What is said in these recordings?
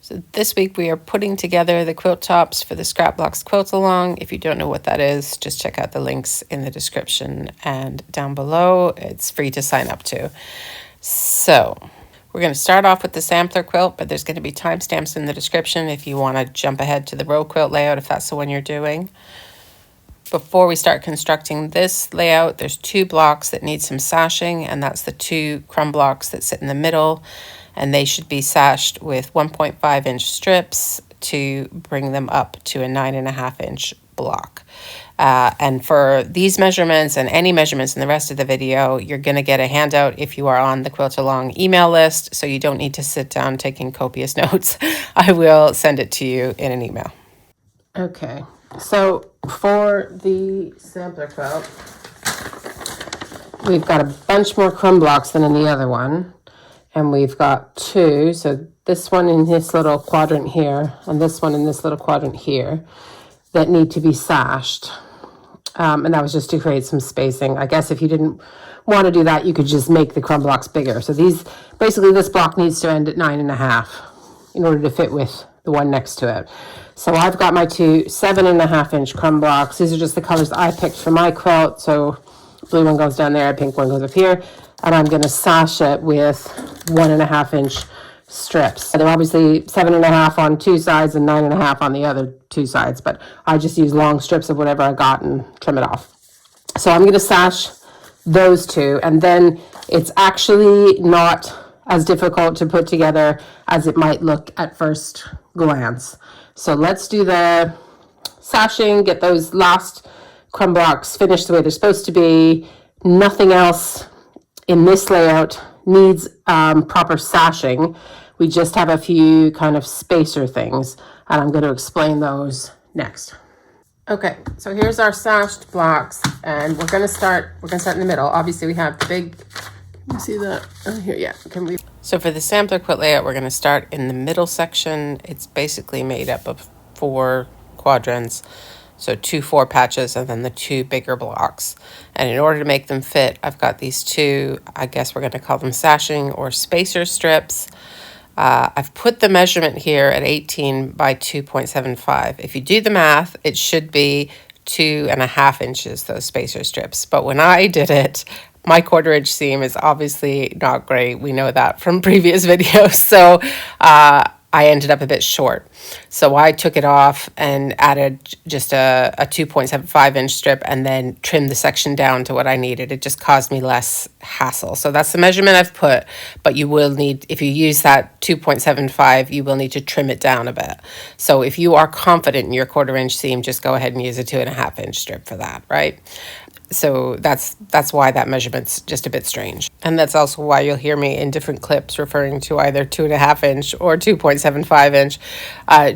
So this week we are putting together the quilt tops for the Scrap Blocks Quilt Along. If you don't know what that is, just check out the links in the description and down below. It's free to sign up to. So we're going to start off with the sampler quilt, but there's going to be timestamps in the description if you want to jump ahead to the row quilt layout if that's the one you're doing. Before we start constructing this layout, there's two blocks that need some sashing, and that's the two crumb blocks that sit in the middle, and they should be sashed with 1.5 inch strips to bring them up to a 9.5 inch block. And for these measurements and any measurements in the rest of the video, you're going to get a handout if you are on the Quilt Along email list, so you don't need to sit down taking copious notes. I will send it to you in an email. Okay, so for the sampler quilt, we've got a bunch more crumb blocks than in the other one, and we've got two, so this one in this little quadrant here and this one in this little quadrant here, that need to be sashed. And that was just to create some spacing. I guess if you didn't want to do that, you could just make the crumb blocks bigger. So these, basically this block needs to end at 9.5 in order to fit with the one next to it. So I've got my two 7.5 inch crumb blocks. These are just the colors I picked for my quilt. So blue one goes down there, pink one goes up here. And I'm going to sash it with 1.5 inch strips. They're obviously 7.5 on two sides and 9.5 on the other two sides, but I just use long strips of whatever I got and trim it off. So I'm going to sash those two, and then it's actually not as difficult to put together as it might look at first glance. So let's do the sashing, get those last crumb blocks finished the way they're supposed to be. Nothing else in this layout needs proper sashing. We just have a few kind of spacer things, and I'm going to explain those next. Okay, so here's our sashed blocks, and we're going to start in the middle. Obviously we have the big, can you see that? Oh, here, yeah. So for the sampler quilt layout, we're going to start in the middle section. It's basically made up of 4 quadrants. So 2 4 patches and then the 2 bigger blocks. And in order to make them fit, I've got these 2, I guess we're going to call them sashing or spacer strips. I've put the measurement here at 18 by 2.75. If you do the math, it should be 2.5 inches, those spacer strips. But when I did it, my 1/4 inch seam is obviously not great. We know that from previous videos. So I ended up a bit short. So I took it off and added just a 2.75 inch strip and then trimmed the section down to what I needed. It just caused me less hassle. So that's the measurement I've put, but you will need, if you use that 2.75, you will need to trim it down a bit. So if you are confident in your 1/4 inch seam, just go ahead and use a 2.5 inch strip for that, right? So that's why that measurement's just a bit strange. And that's also why you'll hear me in different clips referring to either 2.5 inch or 2.75 inch.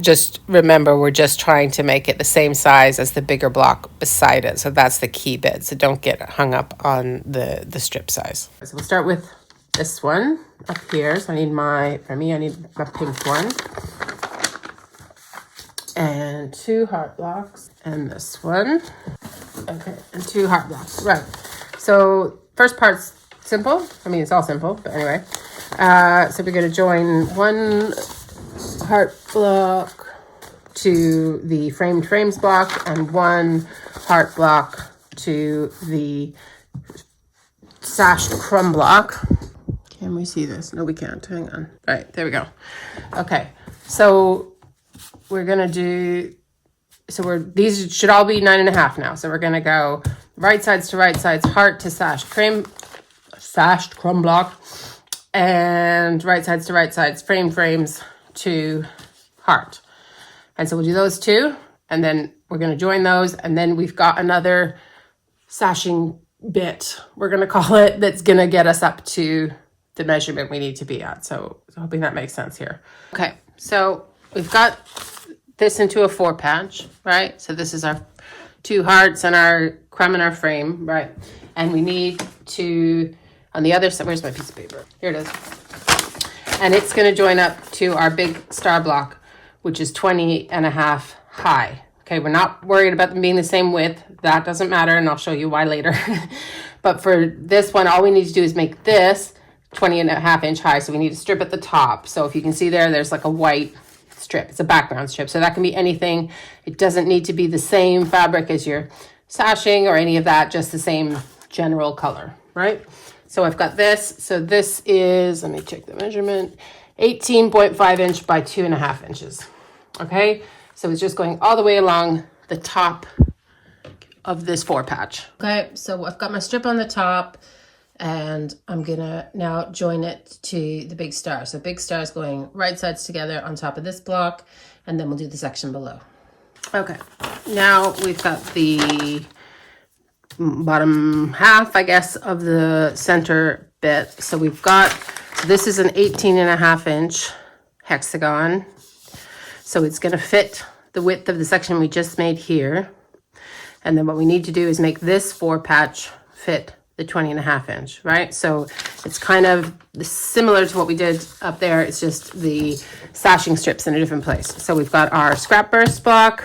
Just remember, we're just trying to make it the same size as the bigger block beside it. So that's the key bit. So don't get hung up on the strip size. So we'll start with this one up here. So I need my pink one. And 2 heart blocks. And this one. Okay, and 2 heart blocks. Right. So first part's simple. I mean, it's all simple, but anyway. So we're going to join 1 heart block to the framed frames block and 1 heart block to the sashed crumb block. Can we see this? No, we can't. Hang on. Right, there we go. Okay, so we're going to do... So these should all be 9.5 now. So we're going to go right sides to right sides, heart to sashed crumb block, and right sides to right sides, frames to heart. And so we'll do those 2, and then we're going to join those, and then we've got another sashing bit, we're going to call it, that's going to get us up to the measurement we need to be at. So hoping that makes sense here. Okay, so we've got this into a 4 patch, right? So this is our 2 hearts and our crumb and our frame, right? And we need to, on the other side, where's my piece of paper? Here it is. And it's going to join up to our big star block, which is 20.5 high. Okay, we're not worried about them being the same width. That doesn't matter, and I'll show you why later. But for this one, all we need to do is make this 20.5 inch high. So we need to strip at the top. So if you can see there, there's like a white strip. It's a background strip. So that can be anything. It doesn't need to be the same fabric as your sashing or any of that, just the same general color, right? So I've got this. So this is, let me check the measurement, 18.5 inch by 2.5 inches. Okay, so it's just going all the way along the top of this 4 patch. Okay, so I've got my strip on the top, and I'm gonna now join it to the big star. So big star is going right sides together on top of this block, and then we'll do the section below. Okay, now we've got the bottom half, I guess, of the center bit. So we've got, so this is an 18.5 inch hexagon. So it's gonna fit the width of the section we just made here. And then what we need to do is make this 4 patch fit the 20.5 inch, right? So it's kind of similar to what we did up there. It's just the sashing strips in a different place. So we've got our scrap burst block,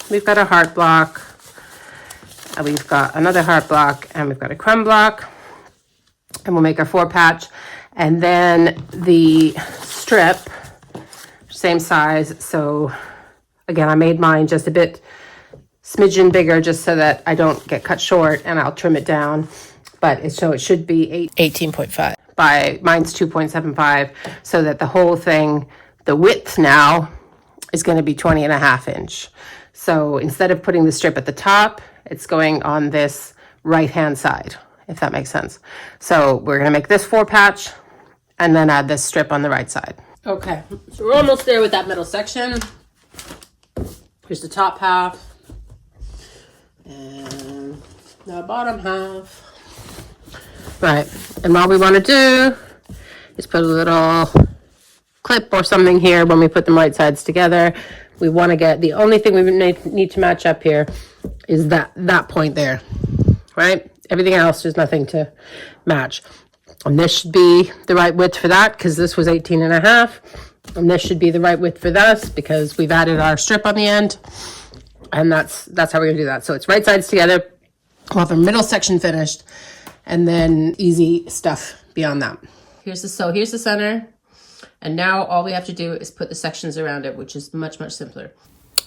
we've got a heart block, we've got another heart block, and we've got a crumb block, and we'll make our 4 patch. And then the strip, same size. So again, I made mine just a bit smidgen bigger just so that I don't get cut short, and I'll trim it down. But it should be 18.5 by, mine's 2.75, so that the whole thing, the width now is going to be 20.5 inch. So instead of putting the strip at the top, it's going on this right hand side, if that makes sense. So we're going to make this 4 patch and then add this strip on the right side. Okay, so we're almost there with that middle section. Here's the top half and the bottom half. Right, and all we want to do is put a little clip or something here when we put them right sides together. We want to get, the only thing we need to match up here is that point there, right? Everything else, there's nothing to match. And this should be the right width for that, because this was 18.5. And this should be the right width for this, because we've added our strip on the end. And that's how we're going to do that. So it's right sides together. We'll have our middle section finished, and then easy stuff beyond that. Here's the center. And now all we have to do is put the sections around it, which is much, much simpler.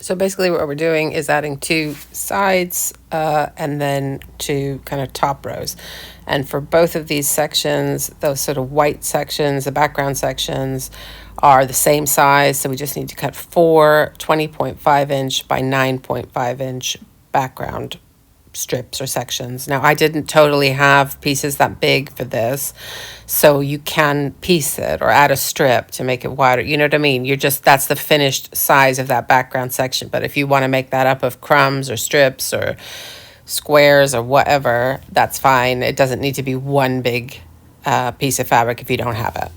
So basically what we're doing is adding 2 sides and then 2 kind of top rows. And for both of these sections, those sort of white sections, the background sections, are the same size. So we just need to cut 4 20.5 inch by 9.5 inch background strips or sections. Now, I didn't totally have pieces that big for this, so you can piece it or add a strip to make it wider. You know what I mean? That's the finished size of that background section. But if you want to make that up of crumbs or strips or squares or whatever, that's fine. It doesn't need to be one big piece of fabric if you don't have it.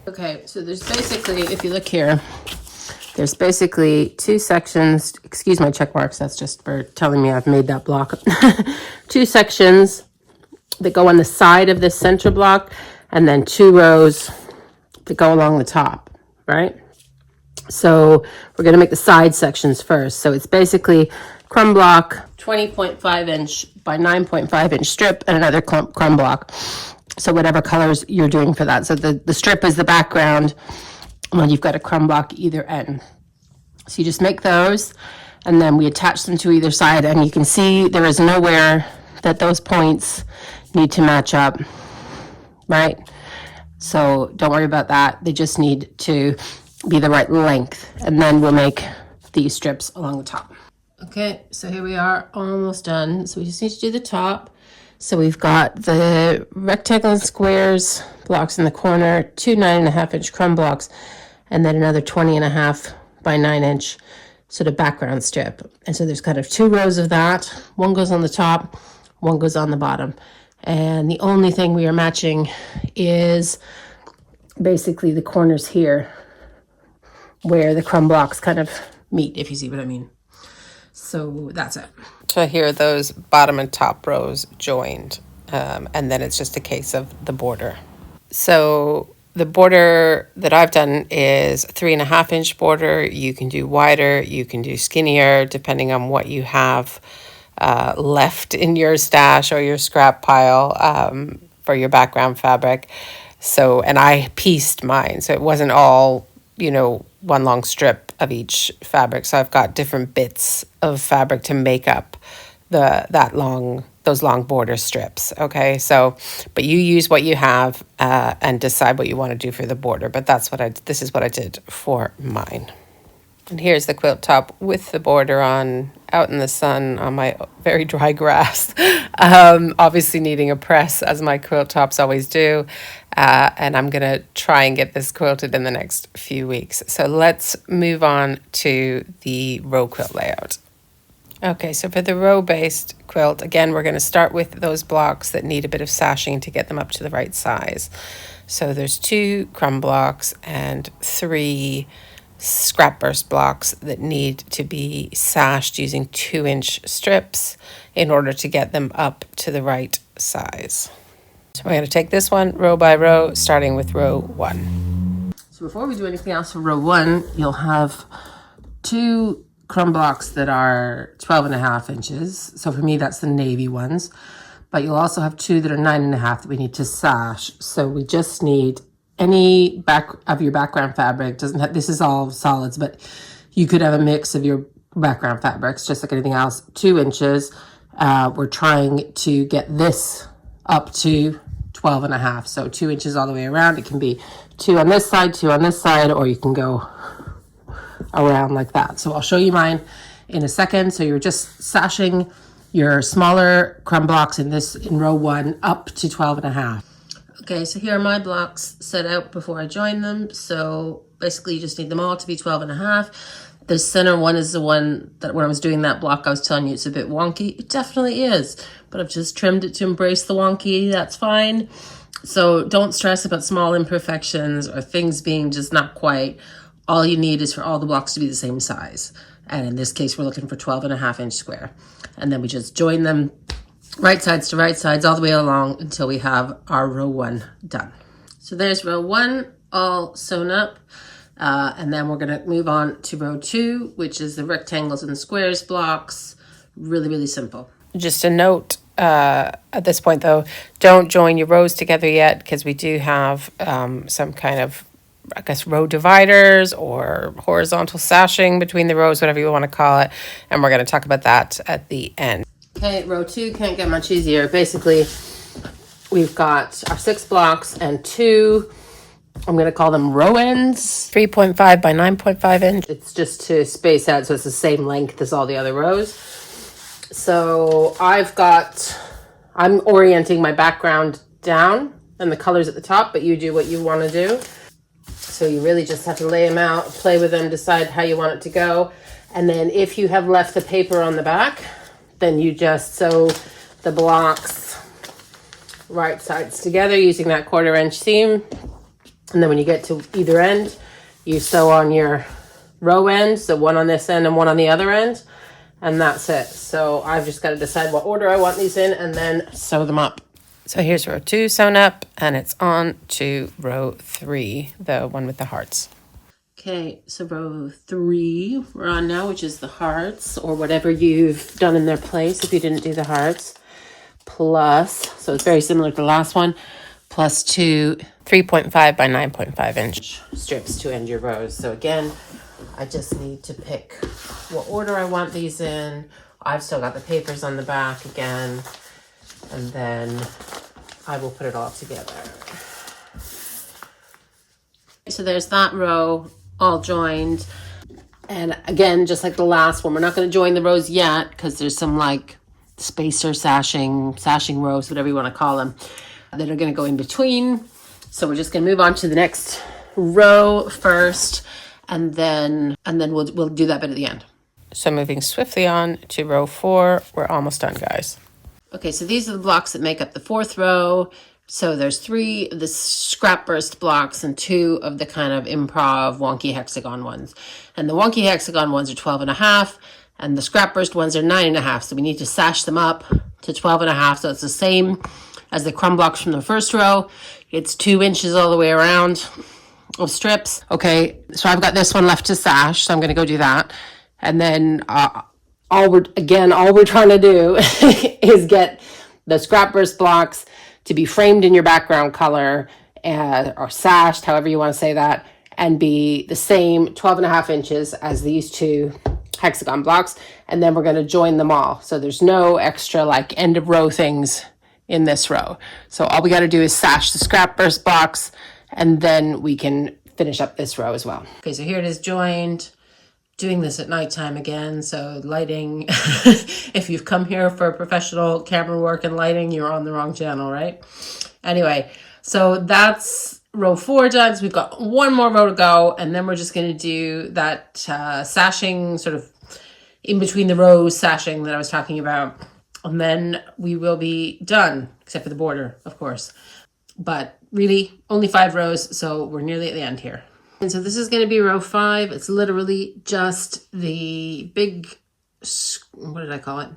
Okay, so there's basically, if you look here, there's basically 2 sections, excuse my check marks, that's just for telling me I've made that block. 2 sections that go on the side of this center block, and then 2 rows that go along the top, right? So we're gonna make the side sections first. So it's basically crumb block, 20.5 inch by 9.5 inch strip, and another crumb block. So whatever colors you're doing for that. So the strip is the background, and then you've got a crumb block either end. So you just make those, and then we attach them to either side, and you can see there is nowhere that those points need to match up, right? So don't worry about that. They just need to be the right length, and then we'll make these strips along the top. Okay, so here we are, almost done. So we just need to do the top. So we've got the rectangle and squares blocks in the corner, 2 9.5 inch crumb blocks, and then another 20.5 by 9 inch sort of background strip. And so there's kind of 2 rows of that. One goes on the top, one goes on the bottom. And the only thing we are matching is basically the corners here where the crumb blocks kind of meet, if you see what I mean. So that's it. So here are those bottom and top rows joined. And then it's just a case of the border. So the border that I've done is 3.5 inch border. You can do wider, you can do skinnier, depending on what you have left in your stash or your scrap pile for your background fabric. So, and I pieced mine, so it wasn't all, one long strip of each fabric. So I've got different bits of fabric to make up those long border strips. Okay, so but you use what you have and decide what you want to do for the border. But this is what I did for mine. And here's the quilt top with the border on, out in the sun on my very dry grass. Obviously needing a press, as my quilt tops always do. And I'm going to try and get this quilted in the next few weeks. So let's move on to the row quilt layout. Okay, so for the row-based quilt, again, we're going to start with those blocks that need a bit of sashing to get them up to the right size. So there's 2 crumb blocks and 3 scrap burst blocks that need to be sashed using 2-inch strips in order to get them up to the right size. So we're going to take this one row by row, starting with row 1. So before we do anything else for row 1, you'll have 2 crumb blocks that are 12.5 inches. So for me, that's the navy ones. But you'll also have 2 that are 9.5 that we need to sash. So we just need any back of your background fabric. Doesn't have, this is all solids, but you could have a mix of your background fabrics, just like anything else. 2 inches. We're trying to get this up to 12.5. So 2 inches all the way around. It can be 2 on this side, 2 on this side, or you can go around like that. So I'll show you mine in a second. So you're just sashing your smaller crumb blocks in row 1 up to 12.5. Okay, so here are my blocks set out before I join them. So basically you just need them all to be 12.5. The center one is the one that when I was doing that block, I was telling you it's a bit wonky. It definitely is, but I've just trimmed it to embrace the wonky. That's fine. So don't stress about small imperfections or things being just not quite. All you need is for all the blocks to be the same size. And in this case, we're looking for 12.5 inch square. And then we just join them right sides to right sides all the way along until we have our row 1 done. So there's row 1 all sewn up. And then we're gonna move on to row 2, which is the rectangles and squares blocks. Really, really simple. Just a note at this point though, don't join your rows together yet because we do have some kind of, I guess, row dividers or horizontal sashing between the rows, whatever you want to call it. And we're going to talk about that at the end. Okay, row 2 can't get much easier. Basically, we've got our 6 blocks and 2, I'm going to call them row ends, 3.5 by 9.5 inch. It's just to space out so it's the same length as all the other rows. So I'm orienting my background down and the colors at the top, but you do what you want to do. So you really just have to lay them out, play with them, decide how you want it to go. And then if you have left the paper on the back, then you just sew the blocks right sides together using that 1/4 inch seam. And then when you get to either end, you sew on your row end, so one on this end and one on the other end. And that's it. So I've just got to decide what order I want these in and then sew them up. So here's row 2 sewn up, and it's on to row 3, the one with the hearts. Okay, so row 3 we're on now, which is the hearts, or whatever you've done in their place if you didn't do the hearts. Plus, so it's very similar to the last one, plus 2 3.5 by 9.5 inch strips to end your rows. So again, I just need to pick what order I want these in. I've still got the papers on the back again. And then I will put it all together. So there's that row all joined. And again, just like the last one, we're not going to join the rows yet because there's some like spacer sashing rows, whatever you want to call them, that are going to go in between. So we're just going to move on to the next row first, and then we'll do that bit at the end. So moving swiftly on to row 4, we're almost done, guys. Okay, so these are the blocks that make up the 4th row. So there's 3 of the scrap burst blocks and 2 of the kind of improv wonky hexagon ones. And the wonky hexagon ones are 12.5, and the scrap burst ones are 9.5. So we need to sash them up to 12.5. So it's the same as the crumb blocks from the 1st row. It's 2 inches all the way around of strips. Okay, so I've got this one left to sash, so I'm going to go do that. And then all we're trying to do is get the scrap burst blocks to be framed in your background color or sashed, however you want to say that. and be the same 12.5 inches as these two hexagon blocks. And then we're going to join them all. So there's no extra like end of row things in this row. So all we got to do is sash the scrap burst blocks, and then we can finish up this row as well. Okay, so here it is joined. Doing this at nighttime again, so lighting, if you've come here for professional camera work and lighting, you're on the wrong channel, right? Anyway, so that's row 4 done. So we've got one more row to go, and then we're just going to do that sashing, sort of in between the rows sashing that I was talking about, and then we will be done, except for the border, of course. But really, only 5 rows, so we're nearly at the end here. And so this is going to be row 5. It's literally just the big, what did I call it?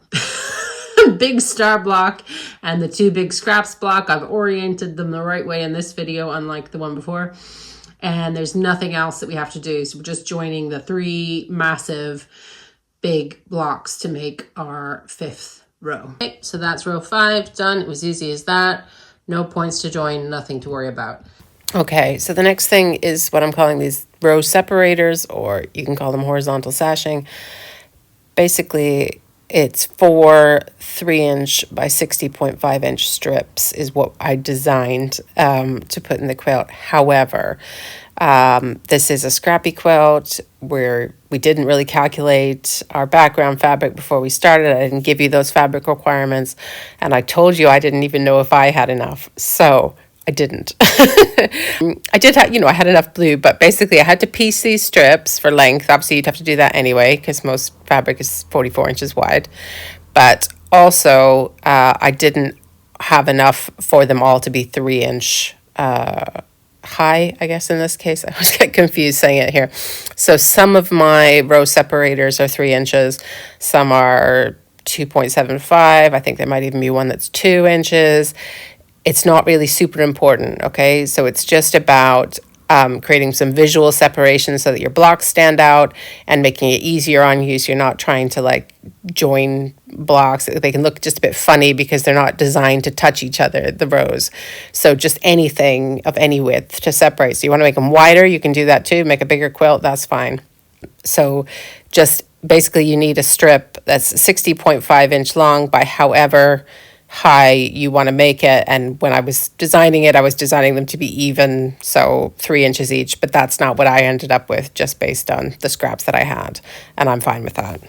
Big star block and the 2 big scraps block. I've oriented them the right way in this video, unlike the one before. And there's nothing else that we have to do. So we're just joining the 3 massive big blocks to make our 5th row. Okay, so that's row 5 done. It was easy as that. No points to join, nothing to worry about. Okay, so the next thing is what I'm calling these row separators, or you can call them horizontal sashing. Basically, it's 4 3-inch by 60.5-inch strips is what I designed to put in the quilt. However, this is a scrappy quilt where we didn't really calculate our background fabric before we started. I didn't give you those fabric requirements, and I told you I didn't even know if I had enough. So I didn't. I did have, I had enough blue, but basically I had to piece these strips for length. Obviously, you'd have to do that anyway because most fabric is 44 inches wide. But also, I didn't have enough for them all to be 3-inch high, I guess in this case. I always get confused saying it here. So some of my row separators are 3 inches. Some are 2.75. I think there might even be one that's 2 inches. It's not really super important, okay? So it's just about creating some visual separation so that your blocks stand out and making it easier on you, so you're not trying to like join blocks. They can look just a bit funny because they're not designed to touch each other, the rows. So just anything of any width to separate. So you want to make them wider, you can do that too. Make a bigger quilt, that's fine. So just basically you need a strip that's 60.5 inch long by however high you want to make it. And when I was designing it, I was designing them to be even, so 3 inches each, but that's not what I ended up with, just based on the scraps that I had, and I'm fine with that.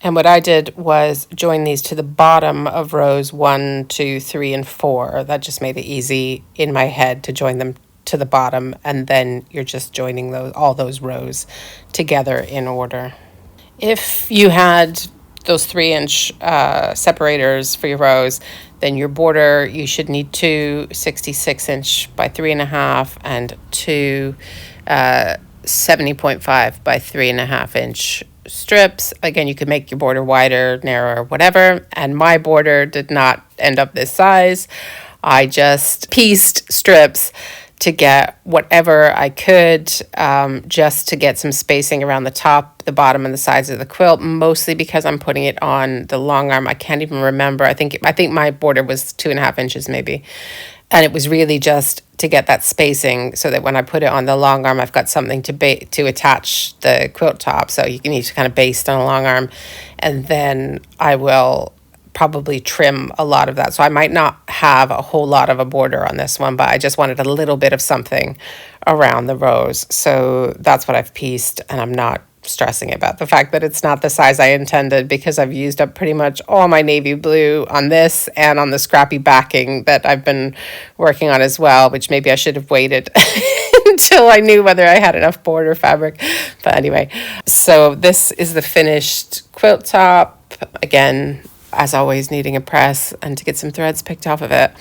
And what I did was join these to the bottom of rows 1, 2, 3, and 4. That just made it easy in my head to join them to the bottom, and then you're just joining all those rows together in order. If you had those 3-inch separators for your rows, then your border, you should need 2 66-inch by 3.5 and 2 70.5 by 3.5-inch strips. Again, you could make your border wider, narrower, whatever. And my border did not end up this size. I just pieced strips to get whatever I could, just to get some spacing around the top, the bottom, and the sides of the quilt, mostly because I'm putting it on the long arm. I can't even remember. I think my border was 2.5 inches maybe. And it was really just to get that spacing so that when I put it on the long arm, I've got something to attach the quilt top. So you can need to kind of baste on a long arm. And then I will probably trim a lot of that. So I might not have a whole lot of a border on this one, but I just wanted a little bit of something around the rows. So that's what I've pieced, and I'm not stressing about the fact that it's not the size I intended, because I've used up pretty much all my navy blue on this and on the scrappy backing that I've been working on as well, which maybe I should have waited until I knew whether I had enough border fabric. But anyway, so this is the finished quilt top. Again, as always, needing a press and to get some threads picked off of it.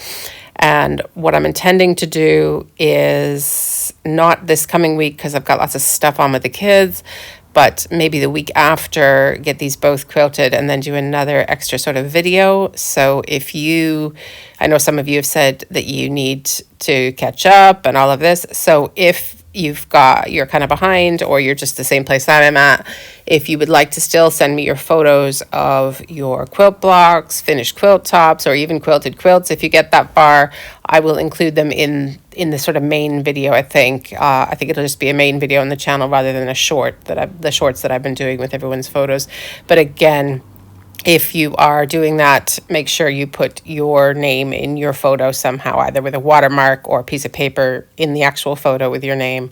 And what I'm intending to do is not this coming week because I've got lots of stuff on with the kids, but maybe the week after, get these both quilted and then do another extra sort of video. So I know some of you have said that you need to catch up and all of this. So if you're kind of behind, or you're just the same place that I'm at, If you would like to still send me your photos of your quilt blocks, finished quilt tops, or even quilted quilts, if you get that far, I will include them in the sort of main video. I think it'll just be a main video on the channel rather than a short the shorts that I've been doing with everyone's photos. But again, if you are doing that, make sure you put your name in your photo somehow, either with a watermark or a piece of paper in the actual photo with your name,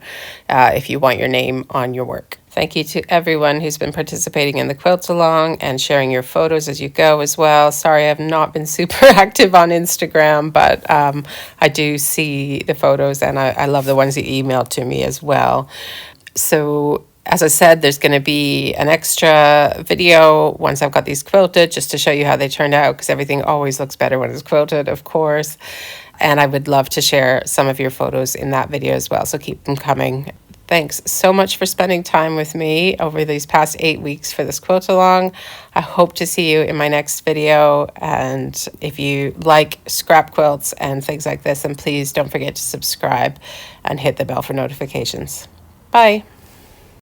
if you want your name on your work. Thank you to everyone who's been participating in the Quilt Along and sharing your photos as you go as well. Sorry, I've not been super active on Instagram, but I do see the photos, and I love the ones you emailed to me as well. So as I said, there's going to be an extra video once I've got these quilted, just to show you how they turned out, because everything always looks better when it's quilted, of course. And I would love to share some of your photos in that video as well, so keep them coming. Thanks so much for spending time with me over these past 8 weeks for this quilt along. I hope to see you in my next video. And if you like scrap quilts and things like this, then please don't forget to subscribe and hit the bell for notifications. Bye.